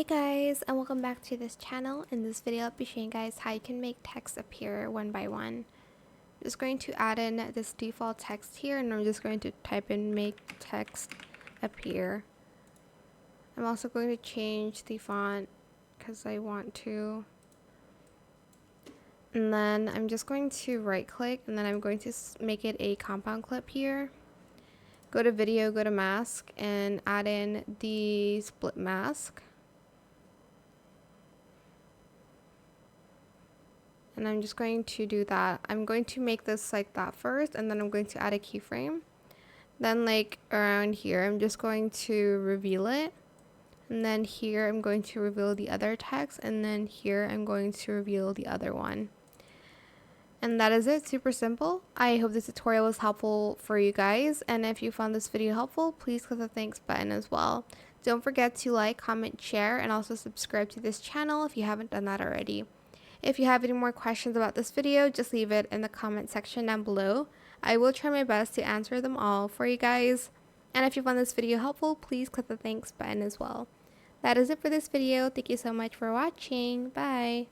Hey guys, and welcome back to this channel. In this video I'll be showing you guys how you can make text appear one by one. I'm just going to add in this default text here, and I'm just going to type in make text appear. I'm also going to change the font because I want to. And then I'm just going to right click, and then I'm going to make it a compound clip here. Go to video, go to mask, and add in the split mask. And I'm just going to do that. I'm going to make this like that first, and then I'm going to add a keyframe. Then like around here, I'm just going to reveal it. And then here, I'm going to reveal the other text. And then here, I'm going to reveal the other one. And that is it, super simple. I hope this tutorial was helpful for you guys. And if you found this video helpful, please click the thanks button as well. Don't forget to like, comment, share, and also subscribe to this channel if you haven't done that already. If you have any more questions about this video, just leave it in the comment section down below. I will try my best to answer them all for you guys. And if you found this video helpful, please click the thanks button as well. That is it for this video. Thank you so much for watching. Bye.